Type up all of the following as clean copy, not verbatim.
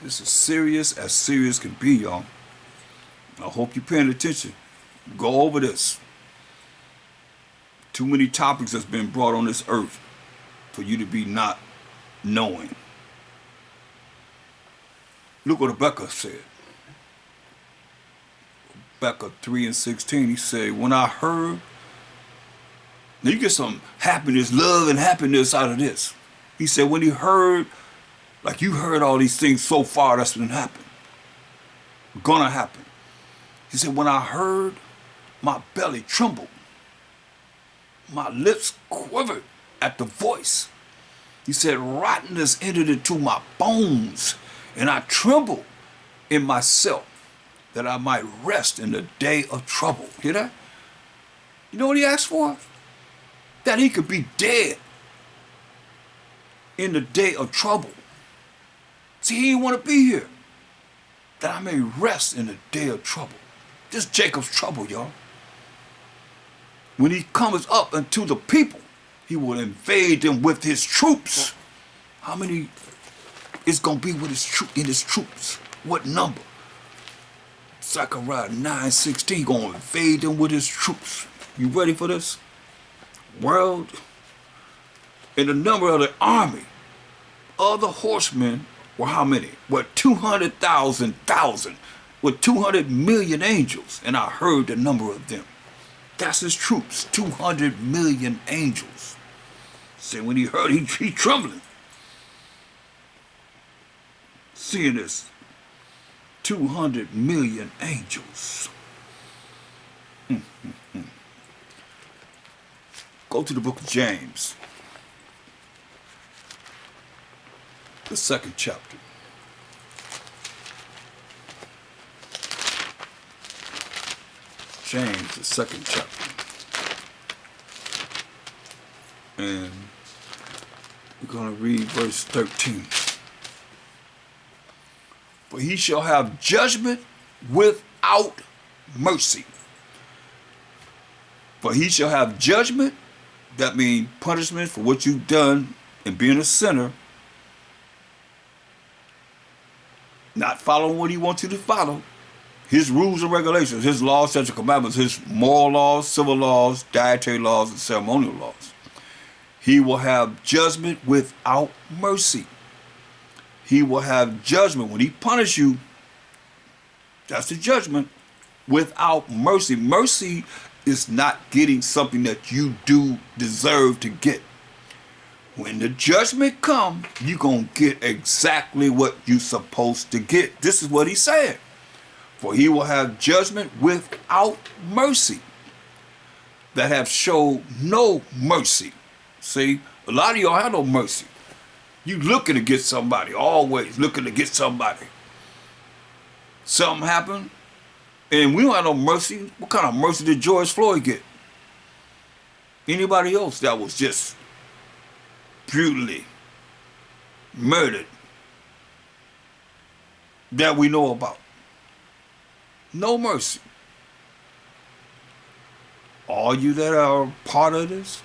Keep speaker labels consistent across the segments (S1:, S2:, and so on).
S1: This is serious as serious can be, y'all. I hope you're paying attention. Go over this. Too many topics that's been brought on this earth for you to be not knowing. Look what Rebecca said. Rebecca 3:16, he said, when I heard, now you get some happiness, love and happiness out of this. He said when he heard, like you heard all these things so far that's been happening, gonna happen. He said when I heard, my belly trembled. My lips quivered at the voice. He said rottenness entered into my bones, and I trembled in myself that I might rest in the day of trouble. Hear that? You know what he asked for? That he could be dead in the day of trouble. See, he didn't want to be here. That I may rest in the day of trouble. This is Jacob's trouble, y'all. When he comes up unto the people, he will invade them with his troops. How many is going to be with his troops? What number? Zechariah 9:16 going to invade them with his troops. You ready for this? World, and the number of the army of the horsemen were how many? Were 200,000, with 200 million angels, and I heard the number of them. That's his troops, 200 million angels. See, when he heard, he trembling. Seeing this, 200 million angels. Go to the book of James, the 2nd chapter. James, the 2nd chapter. And we're going to read verse 13. For he shall have judgment without mercy. For he shall have judgment, that means punishment for what you've done and being a sinner, not following what he wants you to follow, his rules and regulations, his laws, statutes, and commandments, his moral laws, civil laws, dietary laws, and ceremonial laws. He will have judgment without mercy. He will have judgment. When he punishes you, that's the judgment, without mercy. Mercy is not getting something that you do deserve to get. When the judgment comes, you're going to get exactly what you're supposed to get. This is what he said. For he will have judgment without mercy, that have showed no mercy. See, a lot of y'all have no mercy. You looking to get somebody, always looking to get somebody. Something happened, and we don't have no mercy. What kind of mercy did George Floyd get? Anybody else that was just brutally murdered that we know about? No mercy. All you that are part of this,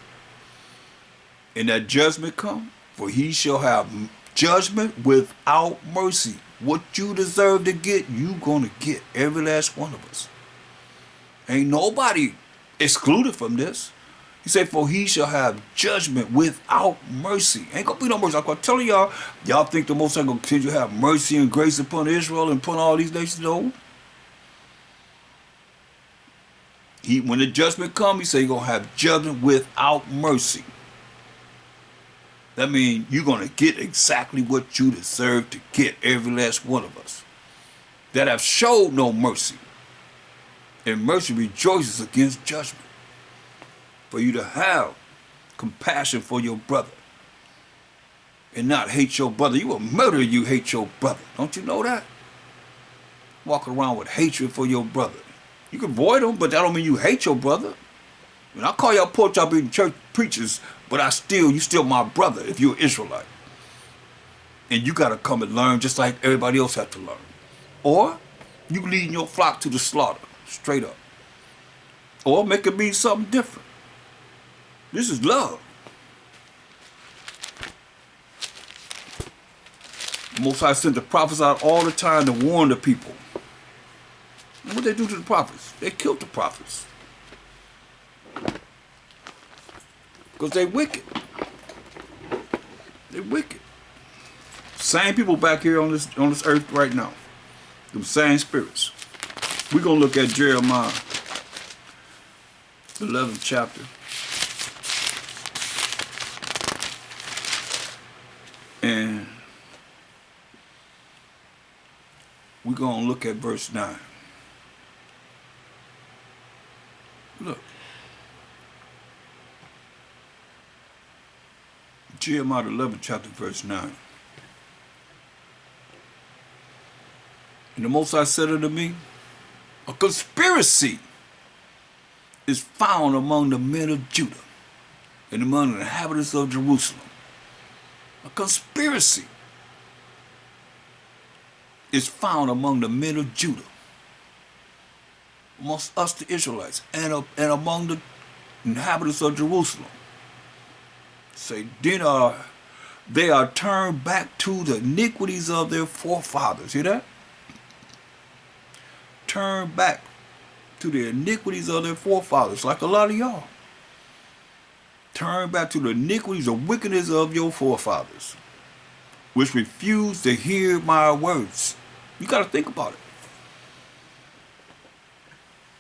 S1: and that judgment come, for he shall have judgment without mercy. What you deserve to get, you gonna get, every last one of us. Ain't nobody excluded from this. He said, for he shall have judgment without mercy. Ain't gonna be no mercy. I'm telling y'all, y'all think the Most High gonna continue to have mercy and grace upon Israel and upon all these nations? No. When the judgment comes, he said he's gonna have judgment without mercy. That means you're gonna get exactly what you deserve to get, every last one of us that have showed no mercy. And mercy rejoices against judgment. For you to have compassion for your brother and not hate your brother. You a murderer, you hate your brother. Don't you know that? Walk around with hatred for your brother. You can avoid them, but that don't mean you hate your brother. When I call y'all pork chop eating church preachers, but you still my brother if you're an Israelite. And you gotta come and learn just like everybody else had to learn. Or you leading your flock to the slaughter, straight up. Or make it mean something different. This is love. The Most High sent the prophets out all the time to warn the people. And what they do to the prophets? They killed the prophets. Because they wicked. They wicked. Same people back here on this earth right now. Them same spirits. We're going to look at Jeremiah, the 11th chapter. And we're going to look at verse 9. Look. Jeremiah 11th chapter verse 9. And the Most High said unto me, a conspiracy is found among the men of Judah and among the inhabitants of Jerusalem. A conspiracy is found among the men of Judah, amongst us the Israelites, and among the inhabitants of Jerusalem. Say, then they are turned back to the iniquities of their forefathers. Hear that? Turn back to the iniquities of their forefathers, like a lot of y'all. Turn back to the iniquities, the wickedness of your forefathers, which refuse to hear my words. You got to think about it.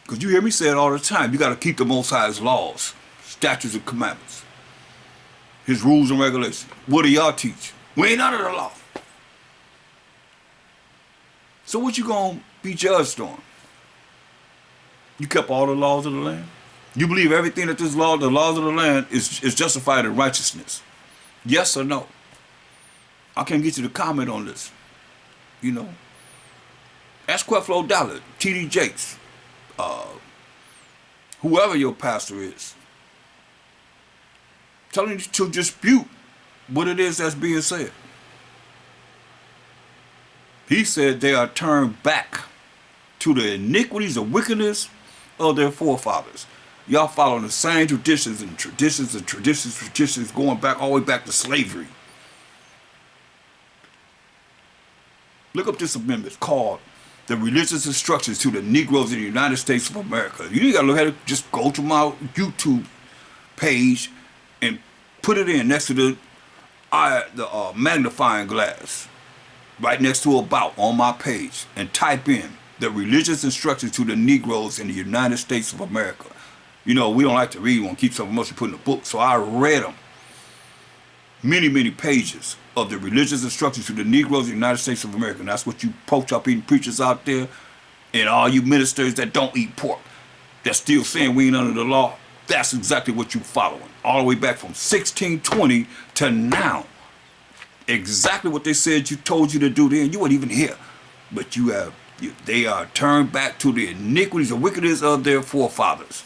S1: Because you hear me say it all the time. You got to keep the Most High's laws, statutes, and commandments. His rules and regulations. What do y'all teach? We ain't under the law. So what you going to be judged on? You kept all the laws of the land? You believe everything that the laws of the land is justified in righteousness? Yes or no? I can't get you to comment on this. You know. Ask Creflo Dollar, T.D. Jakes, whoever your pastor is. Tell him to dispute what it is that's being said. He said they are turned back to the iniquities, the wickedness of their forefathers. Y'all following the same traditions going back all the way back to slavery. Look up this amendment called the Religious Instructions to the Negroes in the United States of America. You ain't got to look at it. Just go to my YouTube page and put it in next to the magnifying glass. Right next to about on my page. And type in the Religious Instructions to the Negroes in the United States of America. You know, we don't like to read. We want to keep something else to put in the book. So I read them. Many, many pages of the Religious Instructions to the Negroes in the United States of America. And that's what you pork-chop eating preachers out there and all you ministers that don't eat pork, that's still saying we ain't under the law. That's exactly what you following. All the way back from 1620 to now. Exactly what they said you told you to do then. You weren't even here. But they are turned back to the iniquities and wickedness of their forefathers.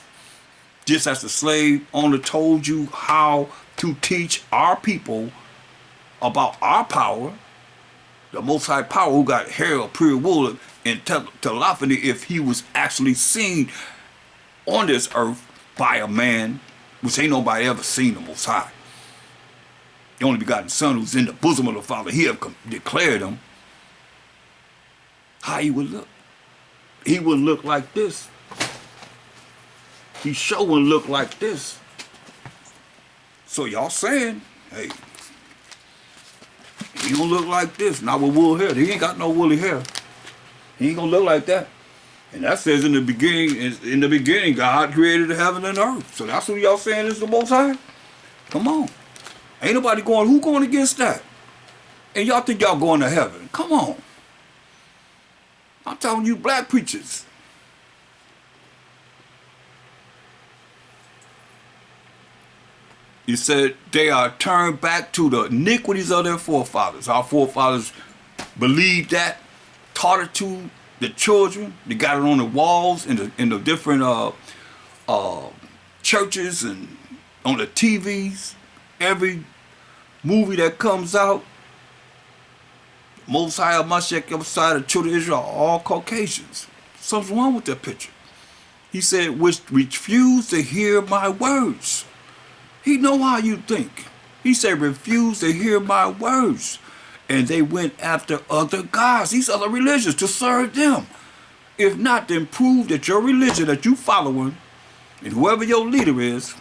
S1: Just as the slave owner told you how to teach our people about our power, the Most High power who got hair of pure wool and telephony, if he was actually seen on this earth by a man, which ain't nobody ever seen the Most High. The only begotten Son who's in the bosom of the Father, he have declared him. How he would look? He would look like this. He sure would look like this. So y'all saying, hey, he gonna look like this, not with wool hair. He ain't got no woolly hair. He ain't gonna look like that. And that says in the beginning, God created the heaven and earth. So that's what y'all saying is the Most High? Come on. Ain't nobody who going against that? And y'all think y'all going to heaven? Come on. I'm telling you, black preachers. He said they are turned back to the iniquities of their forefathers. Our forefathers believed that, taught it to the children. They got it on the walls in the different churches and on the TVs. Every movie that comes out, Most High, Mashiach, other side of the children of Israel are all Caucasians. Something's wrong with that picture. He said, which refuse to hear my words. He know how you think. He said, refuse to hear my words And they went after other gods, these other religions, to serve them. If not, then prove that your religion that you following, and whoever your leader is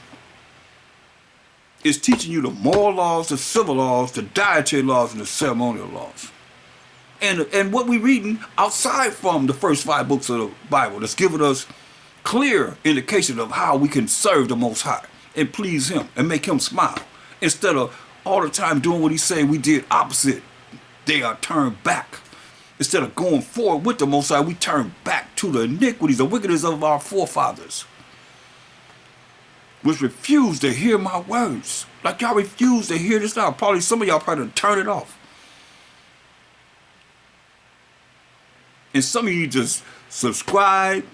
S1: teaching you the moral laws, the civil laws, the dietary laws, and the ceremonial laws. And what we're reading outside from the first 5 books of the Bible that's giving us clear indication of how we can serve the Most High and please Him and make Him smile. Instead of all the time doing what He's saying, we did opposite. They are turned back. Instead of going forward with the Most High, we turn back to the iniquities, the wickedness of our forefathers, which refuse to hear my words. Like y'all refuse to hear this now. Probably some of y'all probably turn it off. And some of you just subscribe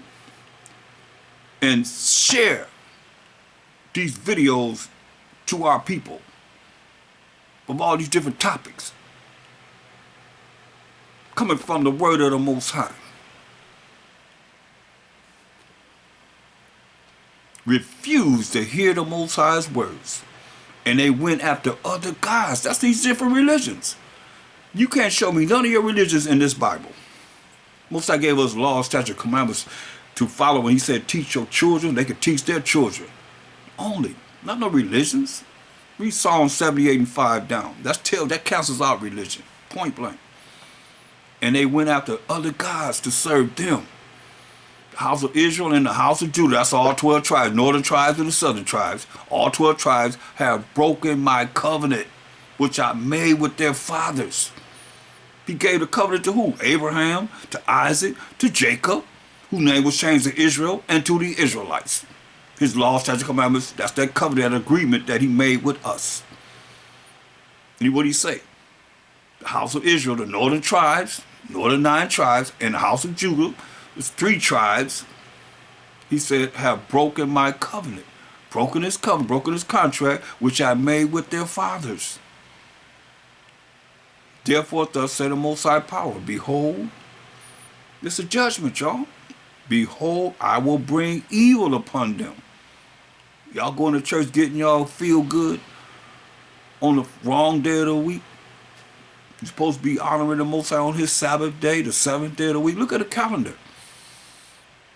S1: and share these videos to our people of all these different topics coming from the word of the Most High. Refused to hear the Most High's words, and they went after other gods. That's these different religions. You can't show me none of your religions in this Bible. Most High gave us laws, statutes, commandments to follow. When He said teach your children, they could teach their children only, not no religions. Read Psalm 78 and 5 down. That cancels out religion, point blank. And they went after other gods to serve them. The house of Israel and the house of Judah, that's all 12 tribes, northern tribes and the southern tribes. All 12 tribes have broken my covenant, which I made with their fathers. He gave the covenant to who? Abraham, to Isaac, to Jacob, whose name was changed to Israel, and to the Israelites. His laws, statutes, commandments, that's that covenant, that agreement that He made with us. And what did He say? The house of Israel, the northern tribes, northern 9 tribes, and the house of Judah, there's 3 tribes, He said, have broken my covenant, broken His covenant, broken His contract, which I made with their fathers. Therefore, thus said the Most High Power, behold, it's a judgment, y'all. Behold, I will bring evil upon them. Y'all going to church getting y'all feel good on the wrong day of the week. You're supposed to be honoring the Most High on His Sabbath day, the 7th day of the week. Look at the calendar.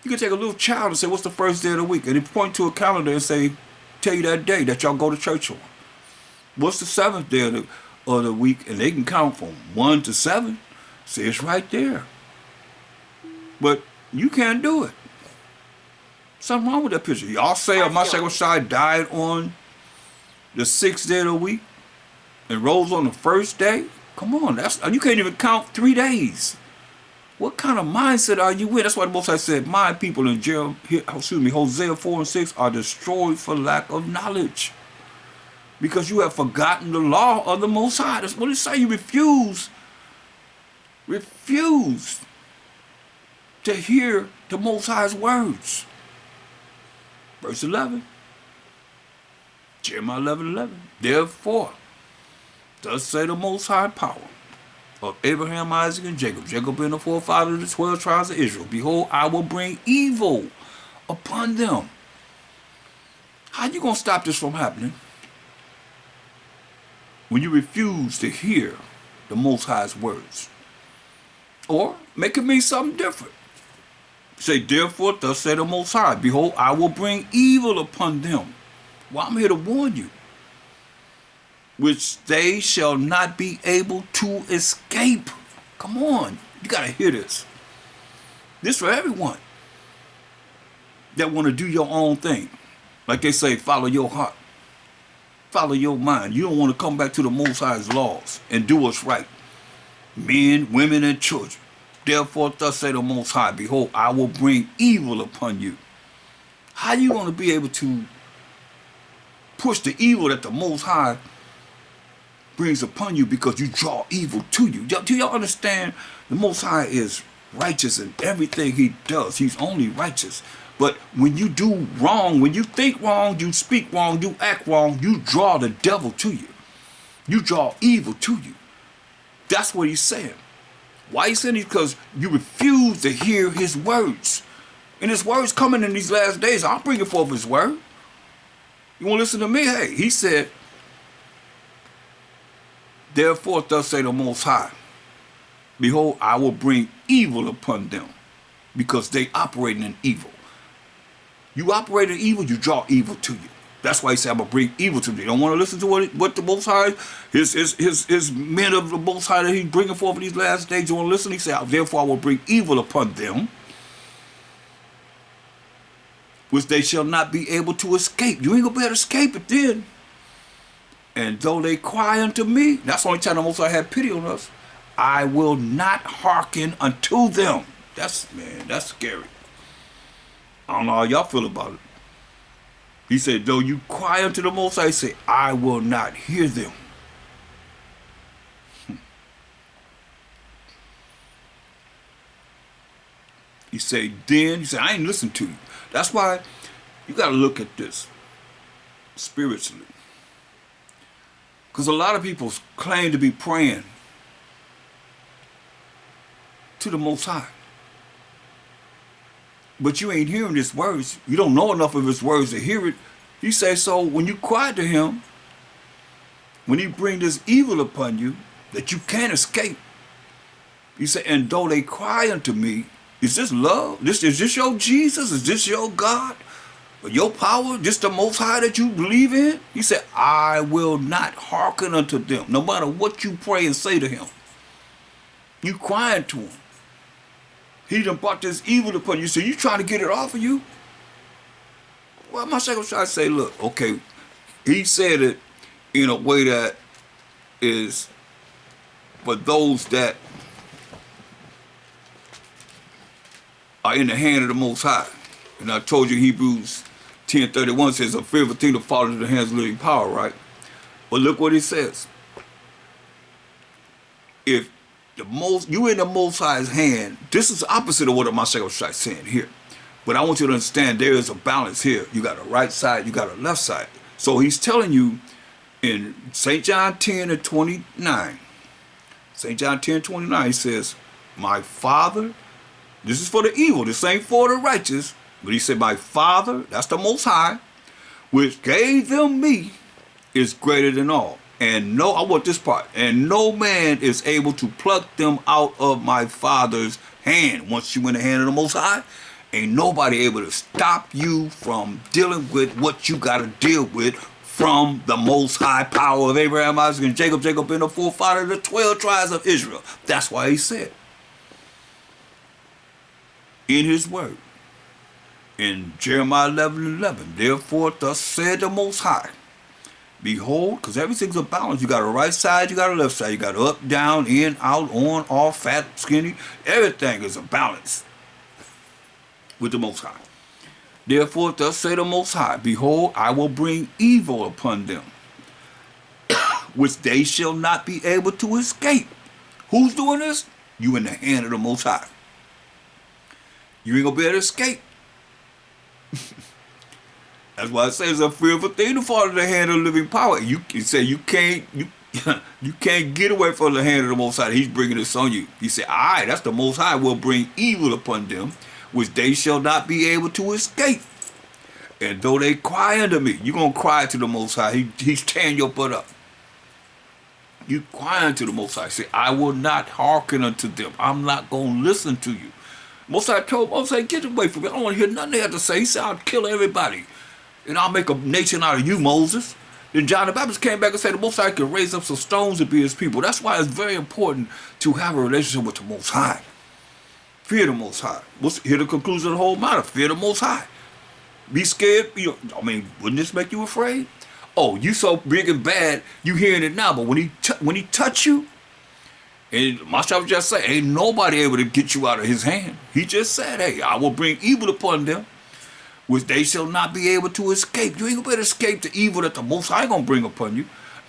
S1: You can take a little child and say, what's the first day of the week? And they point to a calendar and say, tell you that day that y'all go to church on. What's the 7th day of the week? And they can count from 1 to 7. See, it's right there. But you can't do it. Something wrong with that picture. Y'all say Mashiach Shai died on the 6th day of the week and rose on the 1st day? Come on, you can't even count 3 days. What kind of mindset are you in? That's why the Most High said, my people in Hosea 4 and 6 are destroyed for lack of knowledge. Because you have forgotten the law of the Most High. That's what it say. You refuse to hear the Most High's words. Verse 11. Jeremiah 11:11. Therefore, thus say the Most High Power of Abraham, Isaac, and Jacob, Jacob being the forefather of the 12 tribes of Israel. Behold, I will bring evil upon them. How you going to stop this from happening? When you refuse to hear the Most High's words. Or make it mean something different. Say, therefore, thus say the Most High, behold, I will bring evil upon them. Well, I'm here to warn you. Which they shall not be able to escape. Come on, you got to hear this. This for everyone that want to do your own thing. Like they say, follow your heart. Follow your mind. You don't want to come back to the Most High's laws and do what's right. Men, women, and children. Therefore, thus say the Most High, behold, I will bring evil upon you. How you going to be able to push the evil that the Most High brings upon you because you draw evil to you? Do y'all understand? The Most High is righteous in everything He does. He's only righteous. But when you do wrong, when you think wrong, you speak wrong, you act wrong, you draw the devil to you. You draw evil to you. That's what He's saying. Why He's saying it? Because you refuse to hear His words. And His words coming in these last days. I'm bringing forth His word. You want to listen to me? Hey, He said, Therefore, thus say the Most High, behold, I will bring evil upon them, because they operating in evil. You operate in evil, you draw evil to you. That's why he said, I'm going to bring evil to them. They don't want to listen to what the Most High, his men of the Most High that he's bringing forth in these last days, you want to listen? He said, therefore I will bring evil upon them, which they shall not be able to escape. You ain't going to be able to escape it then. And though they cry unto me, that's the only time the Most High had pity on us, I will not hearken unto them. That's scary. I don't know how y'all feel about it. He said, though you cry unto the Most High, he said, I will not hear them. He said, I ain't listen to you. That's why you got to look at this spiritually. Because a lot of people claim to be praying to the Most High. But you ain't hearing his words. You don't know enough of his words to hear it. He says, so when you cry to him, when he bring this evil upon you that you can't escape, he said, and though they cry unto me, is this love? Is this your Jesus? Is this your God? Or your power? This the Most High that you believe in? He said, I will not hearken unto them, no matter what you pray and say to him. You crying to him. He done brought this evil upon you, so you trying to get it off of you? Well, my second trying to say, look, okay, he said it in a way that is for those that are in the hand of the Most High. And I told you Hebrews 10:31 says a fearful thing to fall into the hands of living power, right? But look what it says. If you in the Most High's hand, this is opposite of what my second is saying here. But I want you to understand there is a balance here. You got a right side, you got a left side. So he's telling you in St. John 10:29, St. John 10:29, he says, my Father, this is for the evil, this ain't for the righteous, but he said, my Father, that's the Most High, which gave them me, is greater than all. And I want this part, and no man is able to pluck them out of my Father's hand. Once you in the hand of the Most High, ain't nobody able to stop you from dealing with what you got to deal with from the Most High power of Abraham, Isaac, and Jacob. Jacob being the forefather of the 12 tribes of Israel. That's why he said in his word, in Jeremiah 11:11, therefore thus said the Most High, behold, because everything's a balance. You got a right side, you got a left side. You got up, down, in, out, on, off, fat, skinny. Everything is a balance with the Most High. Therefore, thus say the Most High, behold, I will bring evil upon them, which they shall not be able to escape. Who's doing this? You in the hand of the Most High. You ain't going to be able to escape. That's why it says a fearful thing to fall in the hand of living power. You say you can't get away from the hand of the Most High. He's bringing this on you. He said, all right, that's the Most High will bring evil upon them, which they shall not be able to escape. And though they cry unto me, you're going to cry to the Most High. He's tearing your butt up. You crying to the Most High. Say, I will not hearken unto them. I'm not going to listen to you. Most High told Moses, get away from me. I don't want to hear nothing they have to say. He said, I'll kill everybody. And I'll make a nation out of you, Moses. Then John the Baptist came back and said the Most High can raise up some stones to be his people. That's why it's very important to have a relationship with the Most High. Fear the Most High. Hear the conclusion of the whole matter. Fear the Most High. Be scared. Wouldn't this make you afraid? Oh, you so big and bad, you hearing it now. But when he touch you, and my shop just say, ain't nobody able to get you out of his hand. He just said, hey, I will bring evil upon them, which they shall not be able to escape. You ain't gonna be able to escape the evil that the Most High gonna bring upon you.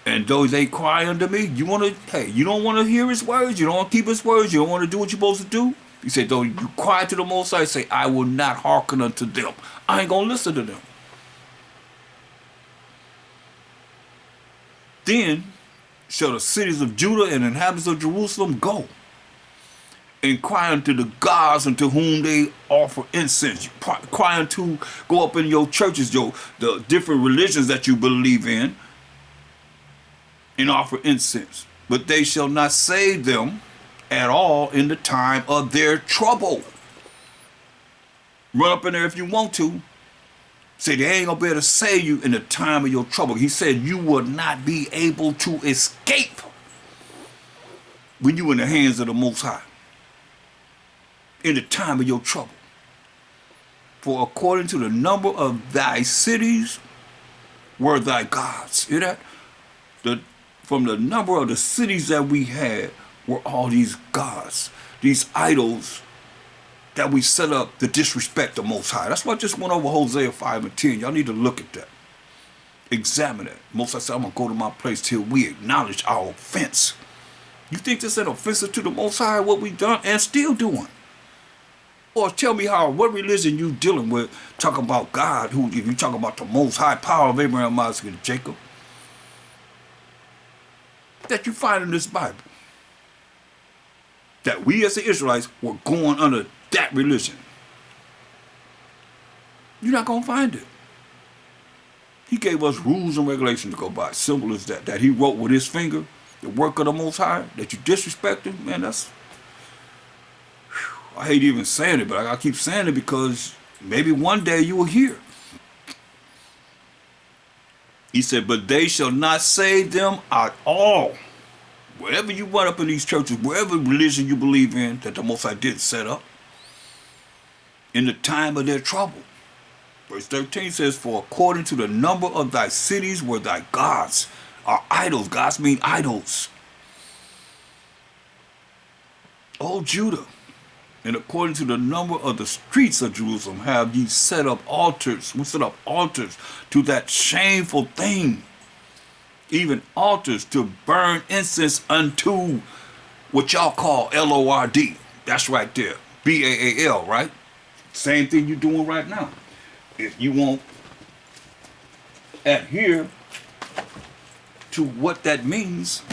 S1: And though they cry unto me, you don't want to hear his words, you don't want to keep his words, you don't want to do what you're supposed to do. He said, though you cry to the Most High, say, I will not hearken unto them. I ain't gonna listen to them. Then shall the cities of Judah and inhabitants of Jerusalem go and cry unto the gods unto whom they offer incense. Cry unto, go up in your churches, the different religions that you believe in, and offer incense. but they shall not save them at all in the time of their trouble. Run up in there if you want to. Say they ain't gonna be able to save you in the time of your trouble. He said you will not be able to escape when you in the hands of the Most High in the time of your trouble. For according to the number of thy cities were thy gods. Hear that? From the number of the cities that we had were all these gods, these idols that we set up to disrespect the Most High. That's why I just went over Hosea 5 and 10. Y'all need to look at that. Examine it. Most High said, I'm going to go to my place till we acknowledge our offense. You think this ain't offensive to the Most High, what we done and still doing? Or tell me what religion you dealing with, talking about God, who, if you talking about the Most High power of Abraham, Isaac, and Jacob, that you find in this Bible. That we as the Israelites were going under that religion. You're not going to find it. He gave us rules and regulations to go by. Simple as that. That he wrote with his finger, the work of the Most High, that you disrespect him, man, that's... I hate even saying it, but I gotta keep saying it because maybe one day you will hear. He said, but they shall not save them at all. Wherever you went up in these churches, wherever religion you believe in, that the Most High did set up, in the time of their trouble. Verse 13 says, for according to the number of thy cities were thy gods, are idols. Gods mean idols. O Judah, and according to the number of the streets of Jerusalem have ye set up altars. We set up altars to that shameful thing. Even altars to burn incense unto what y'all call Lord. That's right there. Baal, right? Same thing you're doing right now. If you won't adhere to what that means,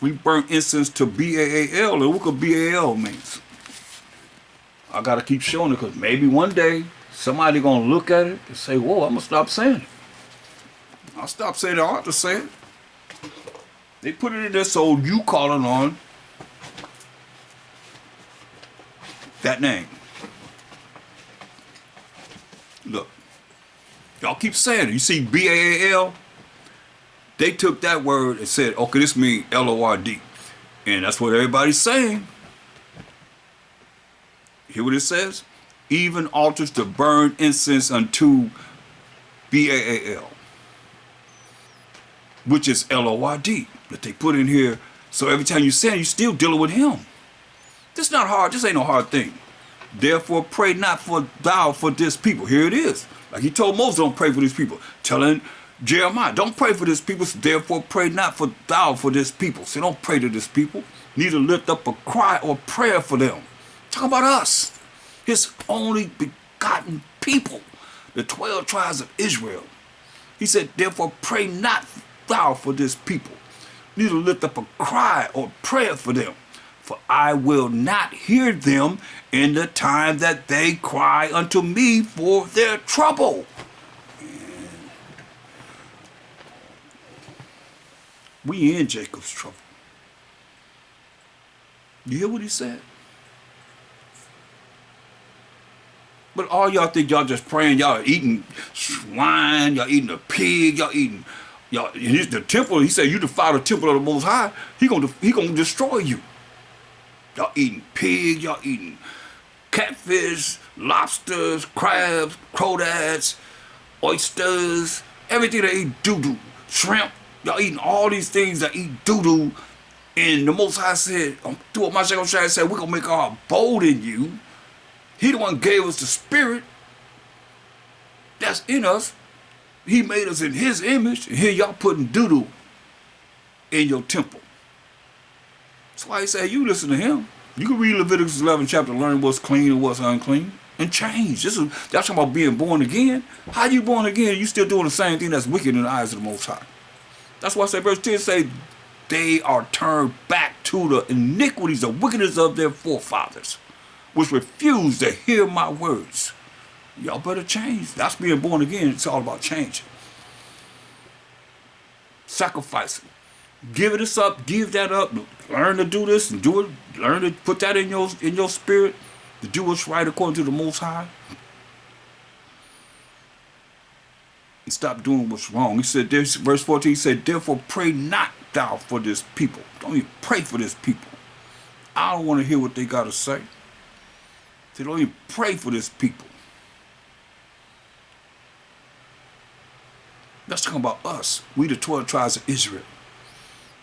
S1: we burn incense to Baal. And what could Baal means? I got to keep showing it because maybe one day somebody going to look at it and say, whoa, I'm going to stop saying it. I'll stop saying it. I ought to say it. They put it in there so you calling on that name. Look, y'all keep saying it. You see Baal? They took that word and said, okay, this means Lord. And that's what everybody's saying. Hear what it says? Even altars to burn incense unto Baal, which is Lord, that they put in here. So every time you say it, you're still dealing with him. This is not hard. This ain't no hard thing. Therefore, pray not for thou for this people. Here it is. Like he told Moses, don't pray for these people. Telling Jeremiah, don't pray for this people. Therefore, pray not for thou for this people. So don't pray to this people. Neither lift up a cry or prayer for them. Talk about us, his only begotten people, the 12 tribes of Israel. He said, therefore, pray not thou for this people, neither lift up a cry or prayer for them, for I will not hear them in the time that they cry unto me for their trouble. And we in Jacob's trouble. You hear what he said? But all y'all think y'all just praying, y'all eating swine, y'all eating a pig, y'all eating, y'all, the temple, he said, you defile the temple of the Most High, he gonna destroy you. Y'all eating pig, y'all eating catfish, lobsters, crabs, crawdads, oysters, everything that eat doo-doo, shrimp, y'all eating all these things that eat doo-doo. And the Most High said, through what my Sheikh said, we're gonna make our abode in you. He the one gave us the spirit that's in us. He made us in his image. And here y'all putting doo-doo in your temple. That's why he said, you listen to him. You can read Leviticus 11 chapter, learn what's clean and what's unclean, and change. Y'all talking about being born again. How you born again? You still doing the same thing that's wicked in the eyes of the Most High. That's why I say verse 10 say, they are turned back to the iniquities, the wickedness of their forefathers, which refuse to hear my words. Y'all better change. That's being born again. It's all about changing. Sacrificing. Give this up, give that up. Learn to do this and do it. Learn to put that in your spirit to do what's right according to the Most High. And stop doing what's wrong. He said, this, verse 14, he said, therefore pray not thou for this people. Don't even pray for this people. I don't want to hear what they got to say. They don't even pray for this people. That's talking about us. We the 12 tribes of Israel.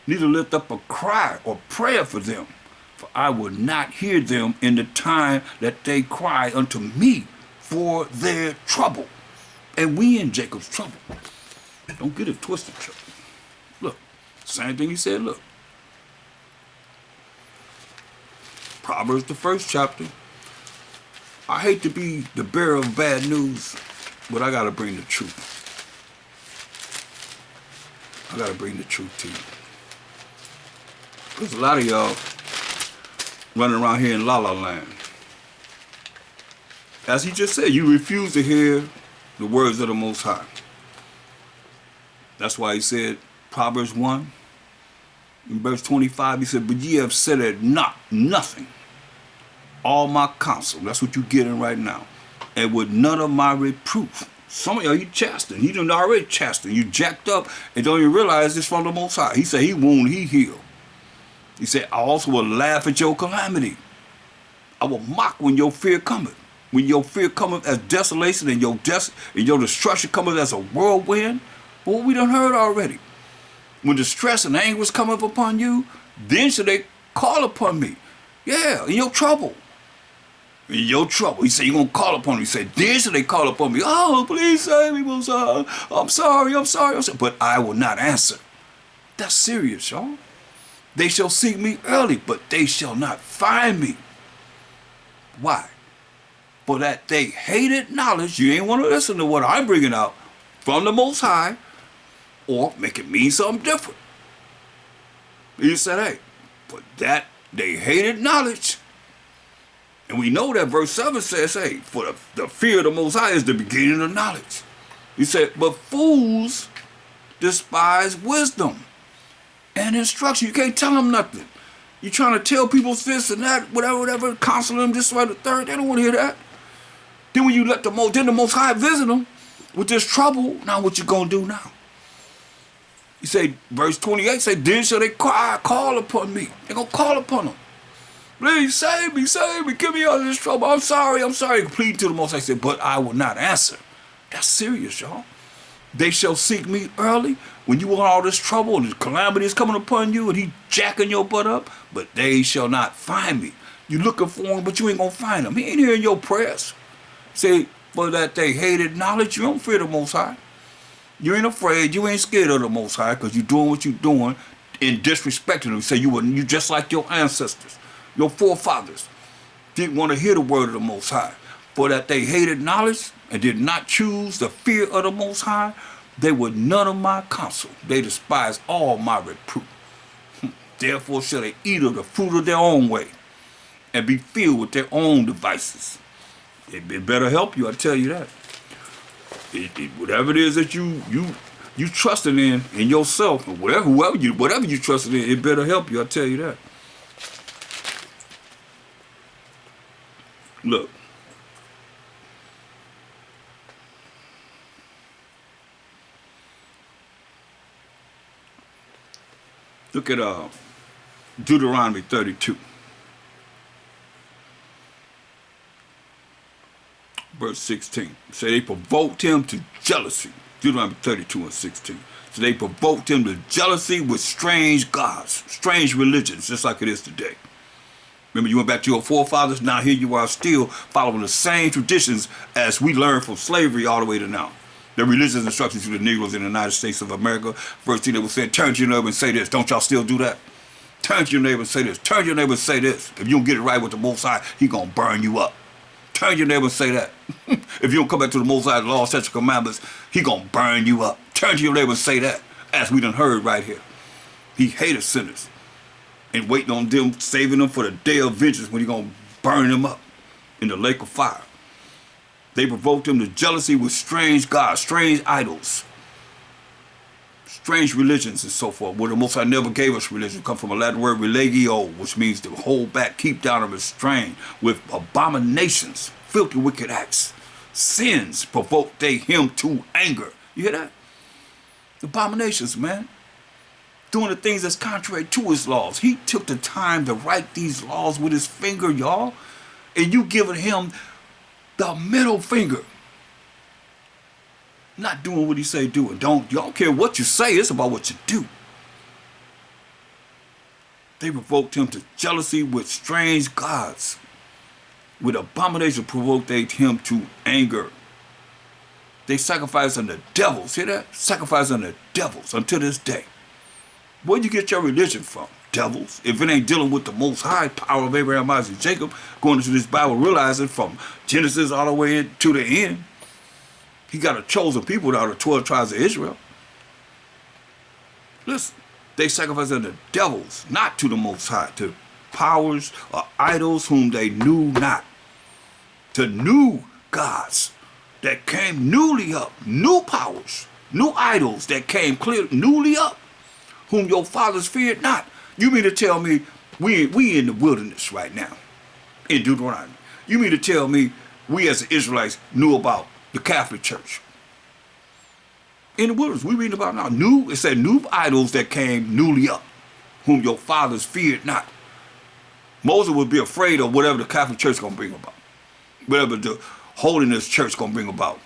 S1: Need to lift up a cry or prayer for them. For I will not hear them in the time that they cry unto me for their trouble. And we in Jacob's trouble. Don't get it twisted, church. Look, same thing he said, look. Proverbs, the 1st chapter. I hate to be the bearer of bad news, but I got to bring the truth. I got to bring the truth to you. There's a lot of y'all running around here in La La Land. As he just said, you refuse to hear the words of the Most High. That's why he said, Proverbs 1, in verse 25, he said, but ye have said it not, nothing. All my counsel, that's what you're getting right now. And with none of my reproof. Some of y'all, you chasten. He done already chasten. You jacked up and don't even realize this from the Most High. He said, he wound, he healed. He said, I also will laugh at your calamity. I will mock when your fear cometh. When your fear cometh as desolation and your destruction cometh as a whirlwind. Well, we done heard already. When distress and anguish cometh upon you, then shall they call upon me. Yeah, in your trouble. In your trouble. He said, you're going to call upon me. He said, then shall they call upon me. Oh, please save me, Most High. I'm sorry. But I will not answer. That's serious, y'all. They shall seek me early, but they shall not find me. Why? For that they hated knowledge. You ain't want to listen to what I'm bringing out from the Most High or make it mean something different. He said, hey, for that they hated knowledge. And we know that verse 7 says, hey, for the fear of the Most High is the beginning of knowledge. He said, but fools despise wisdom and instruction. You can't tell them nothing. You're trying to tell people this and that, whatever, counsel them this way, the third. They don't want to hear that. Then when you let the Most High visit them with this trouble, now what you gonna do now? He say, verse 28 say, then shall they call upon me. They're gonna call upon them. Please save me, get me out of this trouble. I'm sorry. Plead to the Most High. He said, but I will not answer. That's serious, y'all. They shall seek me early when you want all this trouble and the calamity is coming upon you and he jacking your butt up, but they shall not find me. You looking for him, but you ain't gonna find him. He ain't hearing your prayers. Say, for that they hated knowledge, you don't fear the Most High. You ain't afraid, you ain't scared of the Most High because you're doing what you're doing in disrespecting him. Say you just like your ancestors, your forefathers didn't want to hear the word of the Most High. For that they hated knowledge and did not choose the fear of the Most High, they were none of my counsel. They despised all my reproof. Therefore shall they eat of the fruit of their own way and be filled with their own devices. It better help you, I tell you that. Whatever it is that you trusting in yourself, or whatever you trusting in, it better help you, I tell you that. Look. Look at Deuteronomy 32. Verse 16. So they provoked him to jealousy. Deuteronomy 32 and 16. So they provoked him to jealousy with strange gods, strange religions, just like it is today. Remember, you went back to your forefathers. Now here you are still following the same traditions as we learned from slavery all the way to now. The religious instructions to the Negroes in the United States of America. First thing they would say, turn to your neighbor and say this. Don't y'all still do that? Turn to your neighbor and say this. Turn to your neighbor and say this. If you don't get it right with the Most High, he gonna burn you up. Turn to your neighbor and say that. If you don't come back to the Most High, the law, statutes, commandments, he gonna burn you up. Turn to your neighbor and say that, as we done heard right here. He hated sinners and waiting on them, saving them for the day of vengeance when he gonna burn them up in the lake of fire. They provoked him to jealousy with strange gods, strange idols. strange religions and so forth, where the Most High never gave us religion. Come from a Latin word religio, which means to hold back, keep down, and restrain. With abominations, filthy wicked acts, sins provoke they him to anger. You hear that? Abominations, man. Doing the things that's contrary to his laws. He took the time to write these laws with his finger, y'all. And you giving him the middle finger. Not doing what he say do. And y'all don't care what you say, it's about what you do. They provoked him to jealousy with strange gods. With abomination provoked they him to anger. They sacrifice unto devils. Hear that? Sacrifice unto devils until this day. Where'd you get your religion from? Devils. If it ain't dealing with the Most High power of Abraham, Isaac, Jacob, going into this Bible, realizing from Genesis all the way to the end, he got a chosen people out of 12 tribes of Israel. Listen, they sacrifice unto devils, not to the Most High, to powers or idols whom they knew not, to new gods that came newly up, new powers, new idols that came clear newly up, whom your fathers feared not. You mean to tell me we in the wilderness right now, in Deuteronomy? You mean to tell me we as the Israelites knew about the Catholic Church? In the wilderness, we reading about now. It said new idols that came newly up, whom your fathers feared not. Moses would be afraid of whatever the Catholic Church gonna bring about, whatever the Holiness Church gonna bring about,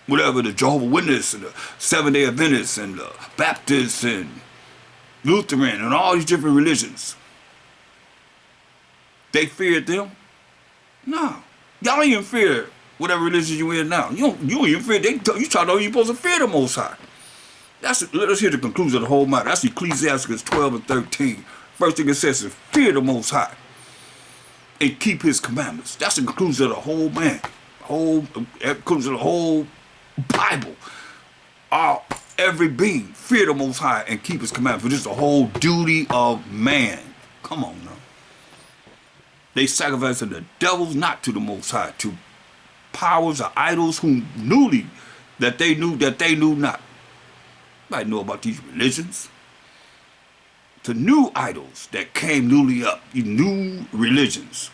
S1: whatever the Jehovah's Witness and the Seventh-day Adventists and the Baptists and Lutheran and all these different religions. They feared them? No. Y'all don't even fear whatever religion you in now. You don't even fear. You try to know you're supposed to fear the Most High. Let us hear the conclusion of the whole matter. That's Ecclesiastes 12 and 13. First thing it says is fear the Most High and keep his commandments. That's the conclusion of the whole man. Conclusion of the whole Bible. Every being, fear the Most High and keep his commandments. For this is the whole duty of man. Come on now. They sacrifice to the devils, not to the Most High, to powers or idols whom they knew not. Might know about these religions. To new idols that came newly up, new religions,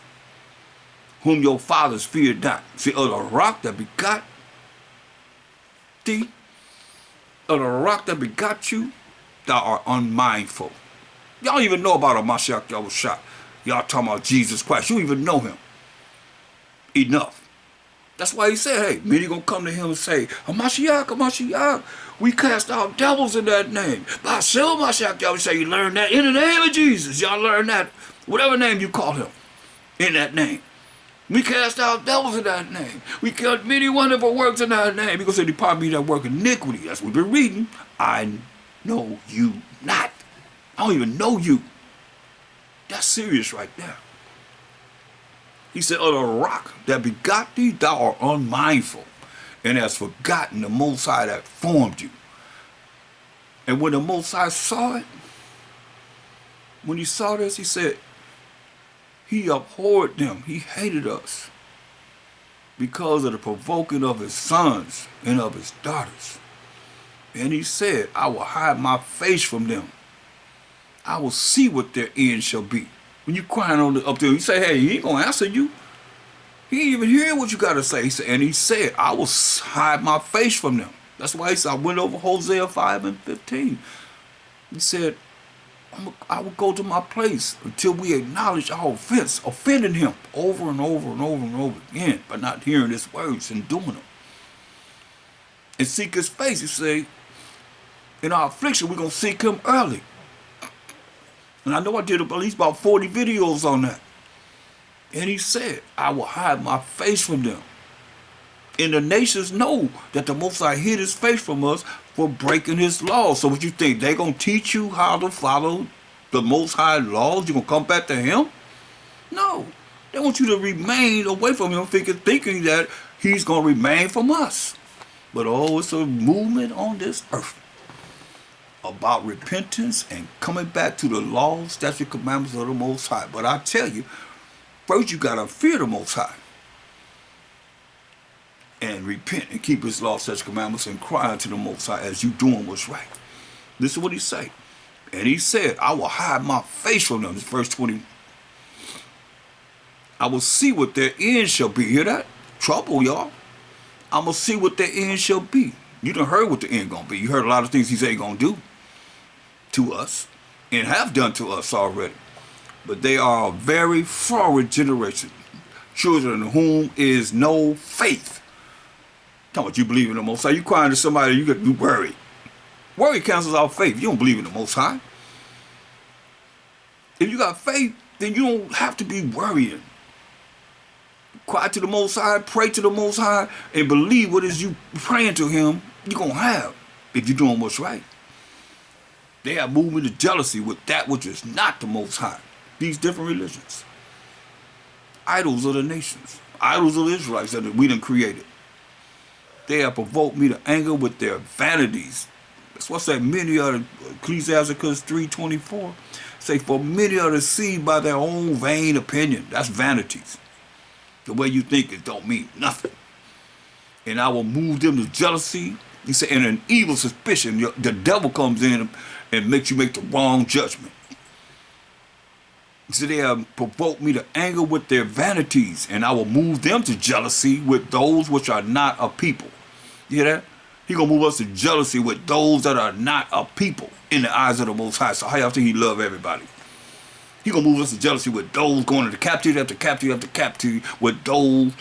S1: whom your fathers feared not. See, of the rock that begot thee, of the rock that begot you, thou art unmindful. Y'all even know about a Mashiach Yahushua. Y'all talking about Jesus Christ. You don't even know him enough. That's why he said, hey, many gonna come to him and say, Mashiach, we cast out devils in that name. By Shem Mashiach Yahushua, you learn that in the name of Jesus. Y'all learn that, whatever name you call him, in that name. We cast out devils in that name. We killed many wonderful works in that name. Because they depart me that work iniquity. That's what we've been reading. I know you not. I don't even know you. That's serious right there. He said, of the rock that begot thee, thou art unmindful, and hast forgotten the Most High that formed you. And when the Most High saw it, when he saw this, he said, he abhorred them. He hated us because of the provoking of his sons and of his daughters. And he said, I will hide my face from them. I will see what their end shall be. When you crying up there, you say, hey, he ain't going to answer you. He ain't even hearing what you got to say. And he said, I will hide my face from them. That's why he said, I went over Hosea 5 and 15. He said, I will go to my place until we acknowledge our offense, offending him over and over and over and over again, but not hearing his words and doing them. And seek his face. He say, in our affliction, we're going to seek him early. And I know I did at least about 40 videos on that. And he said, I will hide my face from them. And the nations know that the Most High hid his face from us for breaking his laws. So what you think, they going to teach you how to follow the Most High laws? You going to come back to him? No. They want you to remain away from him, thinking that he's going to remain from us. But it's a movement on this earth about repentance and coming back to the laws, statutes, commandments of the Most High. But I tell you, first you got to fear the Most High and repent and keep his laws, statutes, commandments, and cry unto the Most High as you doing what's right. This is what he said. And he said, I will hide my face from them. This verse 20. I will see what their end shall be. Hear that? Trouble, y'all. I'm going to see what their end shall be. You done heard what the end going to be. You heard a lot of things he said he going to do to us and have done to us already. But they are a very forward generation, children in whom is no faith. Talking about you believe in the Most High. You crying to somebody, you get worried. Worry cancels out faith. You don't believe in the Most High. If you got faith, then you don't have to be worrying. Cry to the Most High, pray to the Most High, and believe what is you praying to him, you're going to have if you're doing what's right. They have moved into jealousy with that which is not the Most High. These different religions. Idols of the nations. Idols of the Israelites that we done created. They have provoked me to anger with their vanities. That's what's that many of the Ecclesiasticus 3:24. Say, for many are deceived by their own vain opinion. That's vanities. The way you think it don't mean nothing. And I will move them to jealousy. He said, and an evil suspicion. The devil comes in and makes you make the wrong judgment. He said, they have provoked me to anger with their vanities, and I will move them to jealousy with those which are not a people. You hear that? He gonna move us to jealousy with those that are not a people in the eyes of the Most High. So how y'all think he love everybody? He gonna move us to jealousy with those going into captivity after captivity after captivity, with those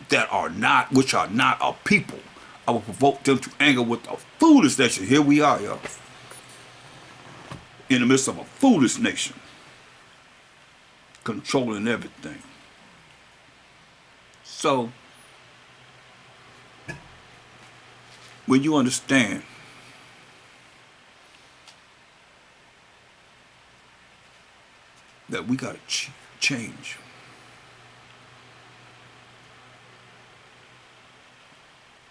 S1: that are not, which are not a people. I will provoke them to anger with a foolish nation. Here we are, y'all. In the midst of a foolish nation. Controlling everything. So, when you understand that we got to change.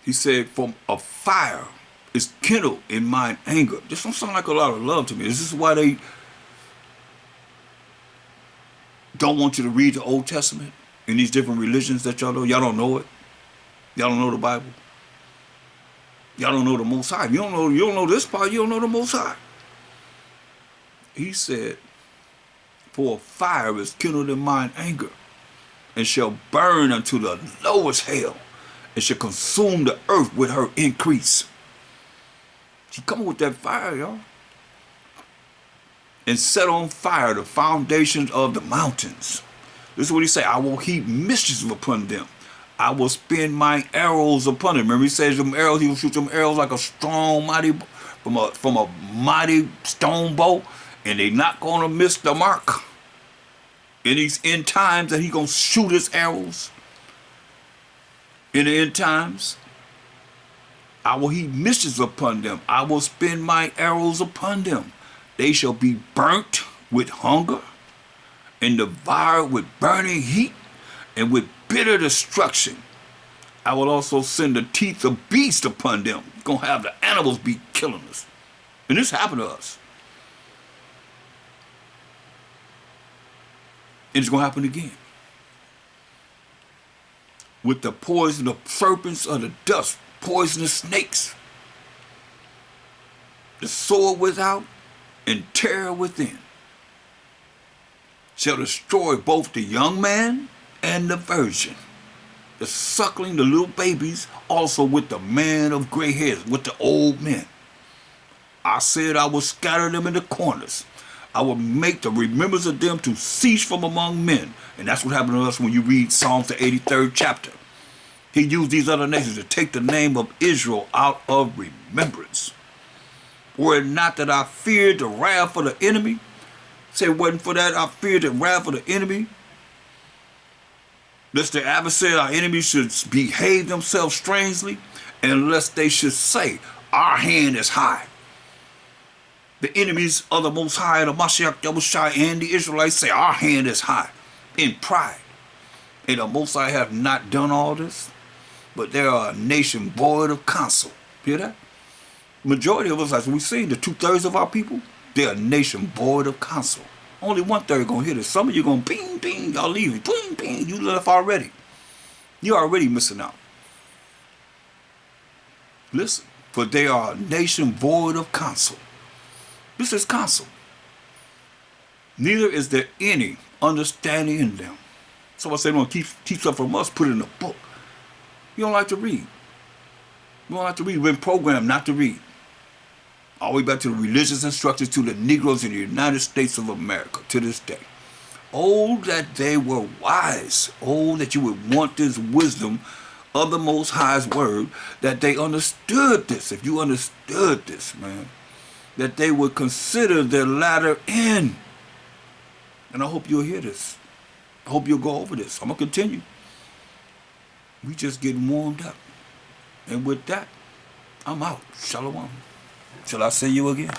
S1: He said, from a fire is kindled in mine anger. This don't sound like a lot of love to me. This is why they don't want you to read the Old Testament in these different religions that y'all know. Y'all don't know it. Y'all don't know the Bible. Y'all don't know the Most High. You don't know this part, you don't know the Most High. He said, for a fire is kindled in mine anger, and shall burn unto the lowest hell, and shall consume the earth with her increase. She coming with that fire, y'all. And set on fire the foundations of the mountains. This is what he say. I will heap mischief upon them. I will spin my arrows upon them. Remember he says them arrows, he will shoot them arrows like a strong, mighty, from a mighty stone bow, and they not gonna miss the mark. In these end times that he gonna shoot his arrows. In the end times, I will heap mischief upon them. I will spin my arrows upon them. They shall be burnt with hunger, and devoured with burning heat, and with bitter destruction. I will also send the teeth of beasts upon them. You're going to have the animals be killing us. And this happened to us. And it's going to happen again. With the poison of serpents of the dust, poisonous snakes. The sword without and terror within shall destroy both the young man and the virgin, the suckling, the little babies, also with the man of gray hairs, with the old men. I said I will scatter them in the corners. I will make the remembrance of them to cease from among men. And that's what happened to us when you read Psalms the 83rd chapter. He used these other nations to take the name of Israel out of remembrance. Were it not that I feared the wrath of the enemy? Say it wasn't for that I feared the wrath of the enemy. Lest the adversary, our enemies, should behave themselves strangely, and lest they should say, our hand is high. The enemies of the Most High, the Mashiach, Yahushua, and the Israelites say, our hand is high in pride. And the Most High have not done all this, but they are a nation void of counsel. Hear that? Majority of us, as we've seen, the 2/3 of our people, they're a nation void of counsel. Only 1/3 gonna hear this. Some of you gonna bing, bing, y'all leaving. Bing, bing, you left already. You're already missing out. Listen, for they are a nation void of counsel. This is counsel. Neither is there any understanding in them. So I say, don't keep stuff from us, put it in a book. You don't like to read. You don't like to read. We've been programmed not to read. All the way back to the religious instructions to the Negroes in the United States of America to this day. Oh, that they were wise. Oh, that you would want this wisdom of the Most High's word, that they understood this. If you understood this, man, that they would consider their latter end. And I hope you'll hear this. I hope you'll go over this. I'm going to continue. We just getting warmed up. And with that, I'm out. Shalom. Till I see you again.